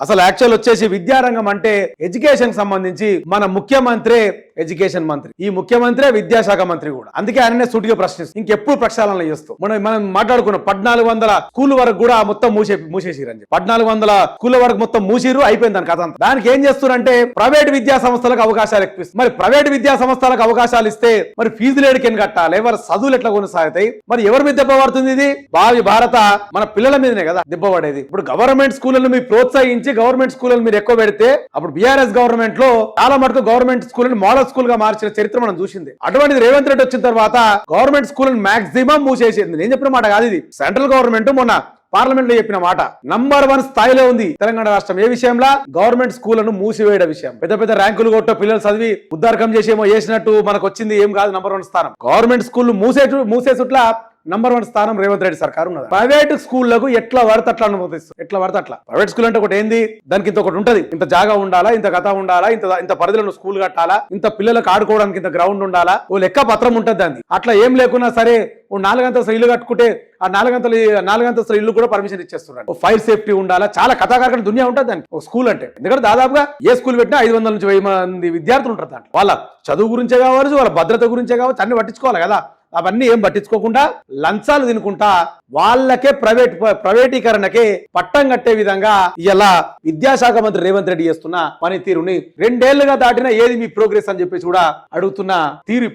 అసలు యాక్చువల్ వచ్చేసి విద్యారంగం అంటే ఎడ్యుకేషన్ సంబంధించి మన ముఖ్యమంత్రి ఎడ్యుకేషన్ మంత్రి, ఈ ముఖ్యమంత్రి విద్యాశాఖ మంత్రి కూడా. అందుకే ఆయననే సూటిగా ప్రశ్నిస్తూ ఇంకెప్పుడు ప్రక్షాళన చేస్తూ మనం మాట్లాడుకున్నాం 1400 స్కూల్ వరకు కూడా మొత్తం మూసేసిరు అని చెప్పి. 1400 స్కూల్ వరకు మొత్తం మూసిరు, అయిపోయింది దాని కథ అంతా. దానికి ఏం చేస్తున్నారంటే ప్రైవేట్ విద్యా సంస్థలకు అవకాశాలు ఎక్కువ. మరి ప్రైవేట్ విద్యా సంస్థలకు అవకాశాలు ఇస్తే మరి ఫీజులు ఏడికెన్ కట్టాలి, ఎవరు చదువులు ఎట్లా కొనసాగుతాయి, మరి ఎవరి మీద దెబ్బ పడుతుంది? ఇది భావి భారత మన పిల్లల మీదనే కదా దెబ్బ పడేది. ఇప్పుడు గవర్నమెంట్ స్కూళ్లను మీరు ప్రోత్సహించి గవర్నమెంట్ స్కూళ్లను మీరు ఎక్కువ పెడితే, అప్పుడు బీఆర్ఎస్ గవర్నమెంట్ లో చాలా మటుకు గవర్నమెంట్ స్కూల్ మోడల్ స్కూల్ గా మార్చిన చరిత్ర మనం చూసింది. అటువంటిది రేవంత్ రెడ్డి వచ్చిన తర్వాత గవర్నమెంట్ స్కూల్ మాక్సిమం మూసేసింది. నేను చెప్పిన మాట కాదు ఇది, సెంట్రల్ గవర్నమెంట్ మొన్న పార్లమెంట్ లో చెప్పిన మాట. నంబర్ 1 స్థాయిలో ఉంది తెలంగాణ రాష్ట్రం. ఏ విషయంలో? గవర్నమెంట్ స్కూళ్లను మూసివేయడం విషయం. పెద్ద పెద్ద ర్యాంకులు కొట్ట పిల్లలు చదివి ఉద్దారకం చేసేమో చేసినట్టు మనకు వచ్చింది ఏం కాదు. నంబర్ 1 స్థానం గవర్నమెంట్ స్కూల్ మూసేసుట్లా నంబర్ 1 స్థానం రేవంత్ రెడ్డి సర్కారు ఉన్నది. ప్రైవేట్ స్కూళ్లకు ఎట్లా పడితే అట్లా అనుమతిస్తారు, ఎట్లా పడితే అట్లా. ప్రైవేట్ స్కూల్ అంటే ఒకటి ఏంది, దానికి ఇంత ఒకటి ఉంటది, ఇంత జాగా ఉండాలా, ఇంత కథ ఉండాలా, ఇంత పరిధిలో స్కూల్ కట్టాలా, ఇంత పిల్లలకు ఆడుకోవడానికి ఇంత గ్రౌండ్ ఉండాలా, ఓ లెక్క పత్రం ఉంటది దాన్ని. అట్లా ఏం లేకున్నా సరే 4 అంతస్తుల ఇల్లు కట్టుకుంటే ఆ 4 అంతస్తుల ఇల్లు కూడా పర్మిషన్ ఇచ్చేస్తున్నారు. ఫైర్ సేఫ్టీ ఉండాలా, చాలా కథాకారక దునియా ఉంటుంది దానికి ఒక స్కూల్ అంటే. ఎందుకంటే దాదాపుగా ఏ స్కూల్ పెట్టినా 500 నుంచి 1000 మంది విద్యార్థులు ఉంటారు దాంట్లో. వాళ్ళ చదువు గురించే కావచ్చు, వాళ్ళ భద్రత గురించే కావచ్చు, అన్ని పట్టించుకోవాలి కదా. అవన్నీ ఏం పట్టించుకోకుండా లంచాలు తినుకుంటా వాళ్ళకే ప్రైవేటీకరణకే పట్టం కట్టే విధంగా ఇలా విద్యాశాఖ మంత్రి రేవంత్ రెడ్డి చేస్తున్న పనితీరుని 2 ఏళ్లుగా దాటినా ఏది మీ ప్రోగ్రెస్ అని చెప్పేసి కూడా అడుగుతున్న తీరు.